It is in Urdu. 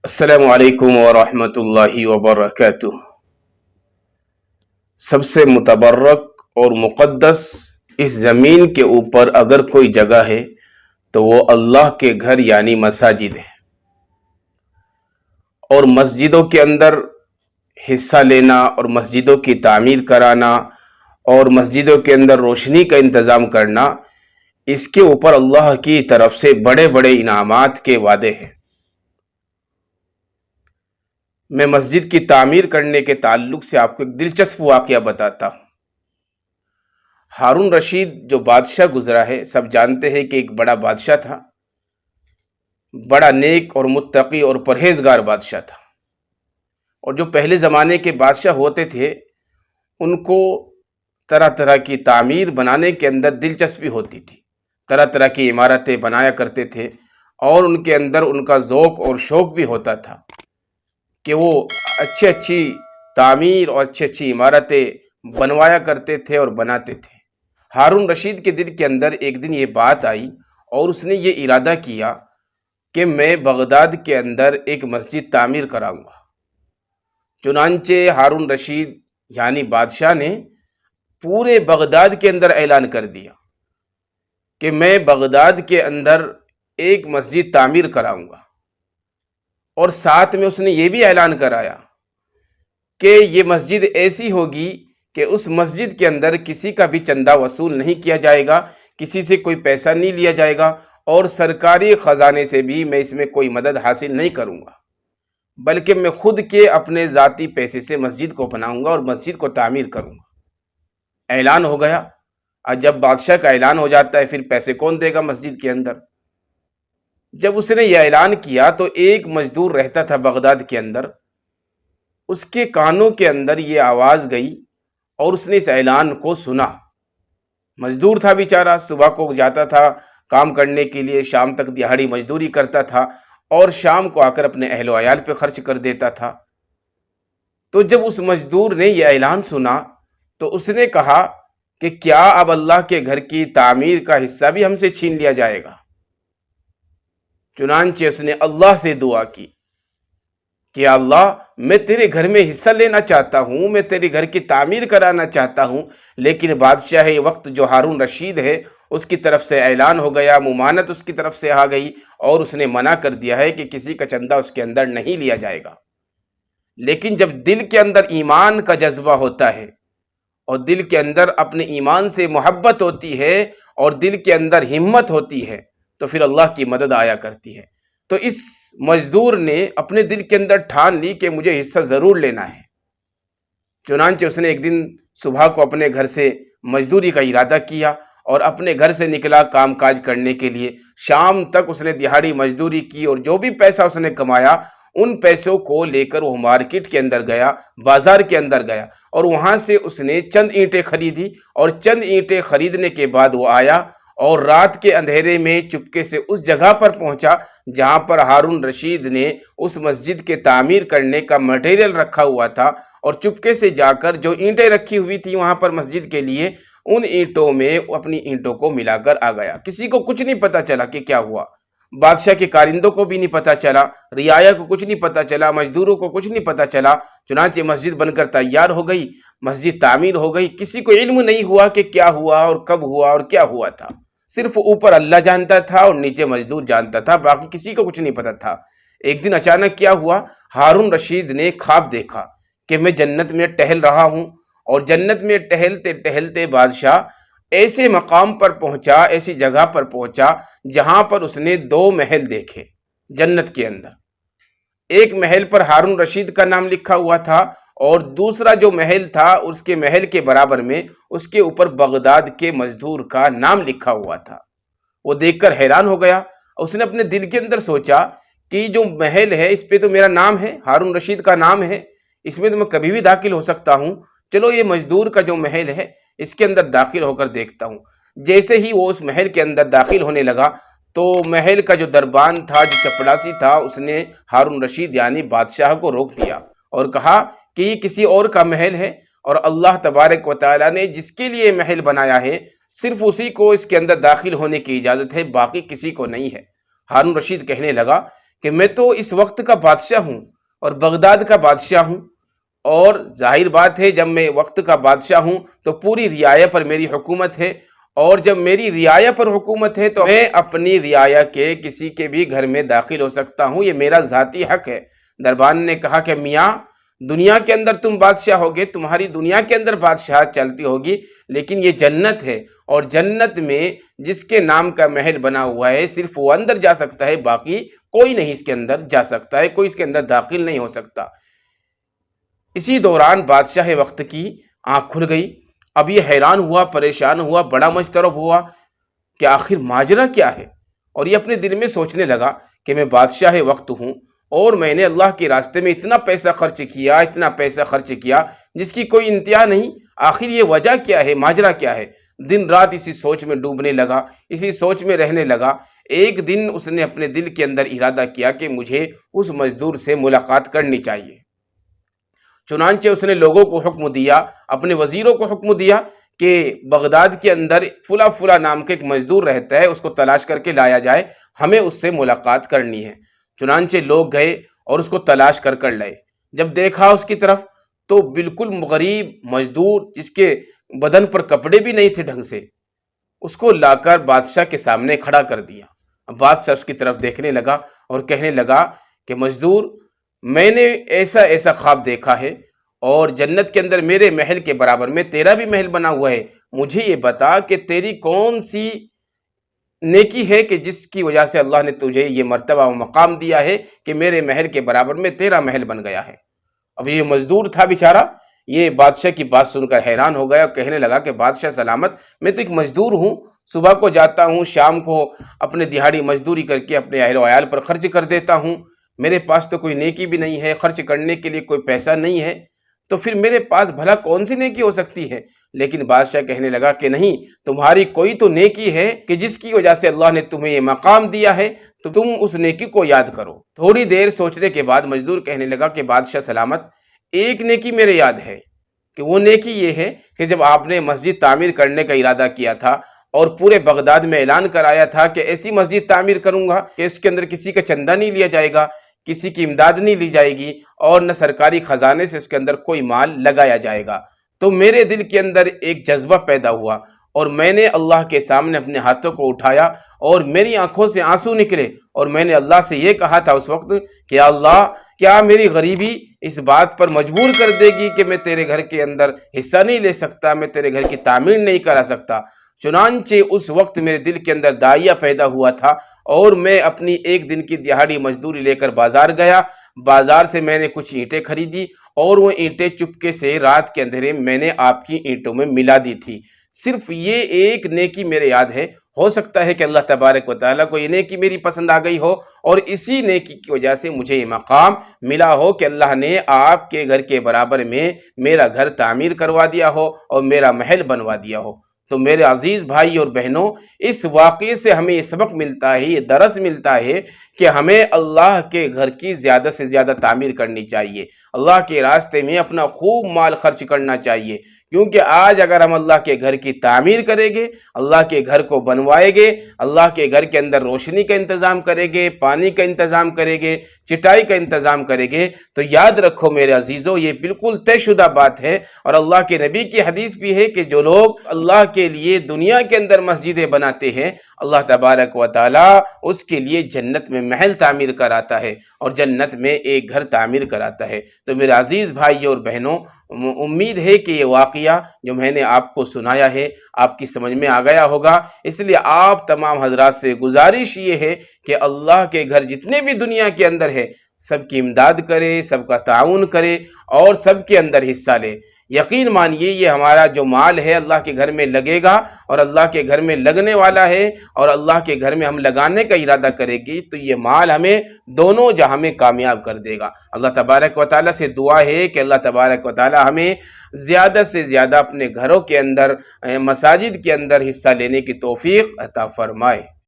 السلام علیکم ورحمۃ اللہ وبرکاتہ۔ سب سے متبرک اور مقدس اس زمین کے اوپر اگر کوئی جگہ ہے تو وہ اللہ کے گھر یعنی مساجد ہے، اور مسجدوں کے اندر حصہ لینا اور مسجدوں کی تعمیر کرانا اور مسجدوں کے اندر روشنی کا انتظام کرنا، اس کے اوپر اللہ کی طرف سے بڑے بڑے انعامات کے وعدے ہیں۔ میں مسجد کی تعمیر کرنے کے تعلق سے آپ کو ایک دلچسپ واقعہ بتاتا ہوں۔ ہارون رشید جو بادشاہ گزرا ہے، سب جانتے ہیں کہ ایک بڑا بادشاہ تھا، بڑا نیک اور متقی اور پرہیزگار بادشاہ تھا۔ اور جو پہلے زمانے کے بادشاہ ہوتے تھے ان کو طرح طرح کی تعمیر بنانے کے اندر دلچسپی ہوتی تھی، طرح طرح کی عمارتیں بنایا کرتے تھے، اور ان کے اندر ان کا ذوق اور شوق بھی ہوتا تھا کہ وہ اچھی تعمیر اور اچھی عمارتیں بنوایا کرتے تھے اور بناتے تھے۔ ہارون رشید کے دل کے اندر ایک دن یہ بات آئی اور اس نے یہ ارادہ کیا کہ میں بغداد کے اندر ایک مسجد تعمیر کراؤں گا۔ چنانچہ ہارون رشید یعنی بادشاہ نے پورے بغداد کے اندر اعلان کر دیا کہ میں بغداد کے اندر ایک مسجد تعمیر کراؤں گا، اور ساتھ میں اس نے یہ بھی اعلان کرایا کہ یہ مسجد ایسی ہوگی کہ اس مسجد کے اندر کسی کا بھی چندہ وصول نہیں کیا جائے گا، کسی سے کوئی پیسہ نہیں لیا جائے گا، اور سرکاری خزانے سے بھی میں اس میں کوئی مدد حاصل نہیں کروں گا، بلکہ میں خود کے اپنے ذاتی پیسے سے مسجد کو بناؤں گا اور مسجد کو تعمیر کروں گا۔ اعلان ہو گیا۔ اور جب بادشاہ کا اعلان ہو جاتا ہے پھر پیسے کون دے گا مسجد کے اندر؟ جب اس نے یہ اعلان کیا تو ایک مزدور رہتا تھا بغداد کے اندر، اس کے کانوں کے اندر یہ آواز گئی اور اس نے اس اعلان کو سنا۔ مزدور تھا بیچارہ، صبح کو جاتا تھا کام کرنے کے لیے، شام تک دیہاڑی مزدوری کرتا تھا اور شام کو آ کر اپنے اہل و عیال پہ خرچ کر دیتا تھا۔ تو جب اس مزدور نے یہ اعلان سنا تو اس نے کہا کہ کیا اب اللہ کے گھر کی تعمیر کا حصہ بھی ہم سے چھین لیا جائے گا؟ چنانچہ اس نے اللہ سے دعا کی کہ اللہ میں تیرے گھر میں حصہ لینا چاہتا ہوں، میں تیرے گھر کی تعمیر کرانا چاہتا ہوں، لیکن بادشاہ وقت جو ہارون رشید ہے اس کی طرف سے اعلان ہو گیا، ممانت اس کی طرف سے آ گئی اور اس نے منع کر دیا ہے کہ کسی کا چندہ اس کے اندر نہیں لیا جائے گا۔ لیکن جب دل کے اندر ایمان کا جذبہ ہوتا ہے اور دل کے اندر اپنے ایمان سے محبت ہوتی ہے اور دل کے اندر ہمت ہوتی ہے تو پھر اللہ کی مدد آیا کرتی ہے۔ تو اس مزدور نے اپنے دل کے اندر ٹھان لی کہ مجھے حصہ ضرور لینا ہے۔ چنانچہ اس نے ایک دن صبح کو اپنے گھر سے مزدوری کا ارادہ کیا اور اپنے گھر سے نکلا کام کاج کرنے کے لیے۔ شام تک اس نے دیہاڑی مزدوری کی اور جو بھی پیسہ اس نے کمایا ان پیسوں کو لے کر وہ مارکیٹ کے اندر گیا، بازار کے اندر گیا، اور وہاں سے اس نے چند اینٹیں خریدی، اور چند اینٹیں خریدنے کے بعد وہ آیا اور رات کے اندھیرے میں چپکے سے اس جگہ پر پہنچا جہاں پر ہارون رشید نے اس مسجد کے تعمیر کرنے کا مٹیریل رکھا ہوا تھا، اور چپکے سے جا کر جو اینٹیں رکھی ہوئی تھی وہاں پر مسجد کے لیے ان اینٹوں میں اپنی اینٹوں کو ملا کر آ گیا۔ کسی کو کچھ نہیں پتا چلا کہ کیا ہوا، بادشاہ کے کارندوں کو بھی نہیں پتا چلا، رعایا کو کچھ نہیں پتا چلا، مزدوروں کو کچھ نہیں پتا چلا۔ چنانچہ مسجد بن کر تیار ہو گئی، مسجد تعمیر ہو گئی۔ کسی کو علم نہیں ہوا کہ کیا ہوا اور کب ہوا اور کیا ہوا تھا، صرف اوپر اللہ جانتا تھا اور نیچے مزدور جانتا تھا، باقی کسی کو کچھ نہیں پتا تھا۔ ایک دن اچانک کیا ہوا، ہارون رشید نے خواب دیکھا کہ میں جنت میں ٹہل رہا ہوں، اور جنت میں ٹہلتے ٹہلتے بادشاہ ایسے مقام پر پہنچا، ایسی جگہ پر پہنچا جہاں پر اس نے دو محل دیکھے جنت کے اندر۔ ایک محل پر ہارون رشید کا نام لکھا ہوا تھا، اور دوسرا جو محل تھا اس کے محل کے برابر میں اس کے اوپر بغداد کے مزدور کا نام لکھا ہوا تھا۔ وہ دیکھ کر حیران ہو گیا۔ اس نے اپنے دل کے اندر سوچا کہ جو محل ہے اس پہ تو میرا نام ہے، ہارون رشید کا نام ہے، اس میں تو میں کبھی بھی داخل ہو سکتا ہوں، چلو یہ مزدور کا جو محل ہے اس کے اندر داخل ہو کر دیکھتا ہوں۔ جیسے ہی وہ اس محل کے اندر داخل ہونے لگا تو محل کا جو دربان تھا، جو چپڑاسی تھا، اس نے ہارون رشید یعنی بادشاہ کو روک دیا اور کہا کہ یہ کسی اور کا محل ہے، اور اللہ تبارک و تعالیٰ نے جس کے لیے محل بنایا ہے صرف اسی کو اس کے اندر داخل ہونے کی اجازت ہے، باقی کسی کو نہیں ہے۔ ہارون رشید کہنے لگا کہ میں تو اس وقت کا بادشاہ ہوں اور بغداد کا بادشاہ ہوں، اور ظاہر بات ہے جب میں وقت کا بادشاہ ہوں تو پوری رعایا پر میری حکومت ہے، اور جب میری رعایا پر حکومت ہے تو میں اپنی رعایا کے کسی کے بھی گھر میں داخل ہو سکتا ہوں، یہ میرا ذاتی حق ہے۔ دربان نے کہا کہ میاں، دنیا کے اندر تم بادشاہ ہوگے، تمہاری دنیا کے اندر بادشاہت چلتی ہوگی، لیکن یہ جنت ہے، اور جنت میں جس کے نام کا محل بنا ہوا ہے صرف وہ اندر جا سکتا ہے، باقی کوئی نہیں اس کے اندر جا سکتا ہے، کوئی اس کے اندر داخل نہیں ہو سکتا۔ اسی دوران بادشاہ وقت کی آنکھ کھل گئی۔ اب یہ حیران ہوا، پریشان ہوا، بڑا مضطرب ہوا کہ آخر ماجرا کیا ہے، اور یہ اپنے دل میں سوچنے لگا کہ میں بادشاہ وقت ہوں اور میں نے اللہ کے راستے میں اتنا پیسہ خرچ کیا، اتنا پیسہ خرچ کیا جس کی کوئی انتہا نہیں، آخر یہ وجہ کیا ہے، ماجرا کیا ہے۔ دن رات اسی سوچ میں ڈوبنے لگا، اسی سوچ میں رہنے لگا۔ ایک دن اس نے اپنے دل کے اندر ارادہ کیا کہ مجھے اس مزدور سے ملاقات کرنی چاہیے۔ چنانچہ اس نے لوگوں کو حکم دیا، اپنے وزیروں کو حکم دیا کہ بغداد کے اندر فلاں فلاں نام کا ایک مزدور رہتا ہے، اس کو تلاش کر کے لایا جائے، ہمیں اس سے ملاقات کرنی ہے۔ چنانچہ لوگ گئے اور اس کو تلاش کر لائے۔ جب دیکھا اس کی طرف تو بالکل غریب مزدور، جس کے بدن پر کپڑے بھی نہیں تھے ڈھنگ سے، اس کو لا کر بادشاہ کے سامنے کھڑا کر دیا۔ بادشاہ اس کی طرف دیکھنے لگا اور کہنے لگا کہ مزدور، میں نے ایسا ایسا خواب دیکھا ہے، اور جنت کے اندر میرے محل کے برابر میں تیرا بھی محل بنا ہوا ہے، مجھے یہ بتا کہ تیری کون سی نیکی ہے کہ جس کی وجہ سے اللہ نے تجھے یہ مرتبہ و مقام دیا ہے کہ میرے محل کے برابر میں تیرا محل بن گیا ہے۔ اب یہ مزدور تھا بیچارہ، یہ بادشاہ کی بات سن کر حیران ہو گیا اور کہنے لگا کہ بادشاہ سلامت، میں تو ایک مزدور ہوں، صبح کو جاتا ہوں، شام کو اپنے دہاڑی مزدوری کر کے اپنے اہل و عیال پر خرچ کر دیتا ہوں، میرے پاس تو کوئی نیکی بھی نہیں ہے، خرچ کرنے کے لیے کوئی پیسہ نہیں ہے، تو پھر میرے پاس بھلا کون سی نیکی ہو سکتی ہے؟ لیکن بادشاہ کہنے لگا کہ نہیں، تمہاری کوئی تو نیکی ہے کہ جس کی وجہ سے اللہ نے تمہیں یہ مقام دیا ہے، تو تم اس نیکی کو یاد کرو۔ تھوڑی دیر سوچنے کے بعد مزدور کہنے لگا کہ بادشاہ سلامت، ایک نیکی میرے یاد ہے، کہ وہ نیکی یہ ہے کہ جب آپ نے مسجد تعمیر کرنے کا ارادہ کیا تھا اور پورے بغداد میں اعلان کرایا تھا کہ ایسی مسجد تعمیر کروں گا کہ اس کے اندر کسی کا چندہ نہیں لیا جائے گا، کسی کی امداد نہیں لی جائے گی، اور نہ سرکاری خزانے سے اس کے اندر کوئی مال لگایا جائے گا، تو میرے دل کے اندر ایک جذبہ پیدا ہوا اور میں نے اللہ کے سامنے اپنے ہاتھوں کو اٹھایا اور میری آنکھوں سے آنسو نکلے، اور میں نے اللہ سے یہ کہا تھا اس وقت کہ اللہ، کیا میری غریبی اس بات پر مجبور کر دے گی کہ میں تیرے گھر کے اندر حصہ نہیں لے سکتا، میں تیرے گھر کی تعمیر نہیں کرا سکتا؟ چنانچہ اس وقت میرے دل کے اندر داعیہ پیدا ہوا تھا، اور میں اپنی ایک دن کی دہاڑی مزدوری لے کر بازار گیا، بازار سے میں نے کچھ اینٹیں خریدی، اور وہ اینٹیں چپکے سے رات کے اندھیرے میں نے آپ کی اینٹوں میں ملا دی تھی۔ صرف یہ ایک نیکی میرے یاد ہے، ہو سکتا ہے کہ اللہ تبارک و تعالیٰ کو یہ نیکی میری پسند آ گئی ہو، اور اسی نیکی کی وجہ سے مجھے یہ مقام ملا ہو کہ اللہ نے آپ کے گھر کے برابر میں میرا گھر تعمیر کروا دیا ہو اور میرا محل بنوا دیا ہو۔ تو میرے عزیز بھائی اور بہنوں، اس واقعے سے ہمیں یہ سبق ملتا ہے، یہ درس ملتا ہے کہ ہمیں اللہ کے گھر کی زیادہ سے زیادہ تعمیر کرنی چاہیے، اللہ کے راستے میں اپنا خوب مال خرچ کرنا چاہیے، کیونکہ آج اگر ہم اللہ کے گھر کی تعمیر کریں گے، اللہ کے گھر کو بنوائیں گے، اللہ کے گھر کے اندر روشنی کا انتظام کریں گے، پانی کا انتظام کریں گے، چٹائی کا انتظام کریں گے، تو یاد رکھو میرے عزیزوں، یہ بالکل طے شدہ بات ہے، اور اللہ کے نبی کی حدیث بھی ہے کہ جو لوگ اللہ کے لیے دنیا کے اندر مسجدیں بناتے ہیں، اللہ تبارک و تعالیٰ اس کے لیے جنت میں محل تعمیر کراتا ہے اور جنت میں ایک گھر تعمیر کراتا ہے۔ تو میرے عزیز بھائی اور بہنوں، امید ہے کہ یہ واقعہ جو میں نے آپ کو سنایا ہے آپ کی سمجھ میں آ گیا ہوگا، اس لیے آپ تمام حضرات سے گزارش یہ ہے کہ اللہ کے گھر جتنے بھی دنیا کے اندر ہے، سب کی امداد کرے، سب کا تعاون کرے اور سب کے اندر حصہ لے۔ یقین مانیے یہ ہمارا جو مال ہے اللہ کے گھر میں لگے گا، اور اللہ کے گھر میں لگنے والا ہے، اور اللہ کے گھر میں ہم لگانے کا ارادہ کرے گی تو یہ مال ہمیں دونوں جہاں میں کامیاب کر دے گا۔ اللہ تبارک و تعالیٰ سے دعا ہے کہ اللہ تبارک و تعالیٰ ہمیں زیادہ سے زیادہ اپنے گھروں کے اندر، مساجد کے اندر حصہ لینے کی توفیق عطا فرمائے۔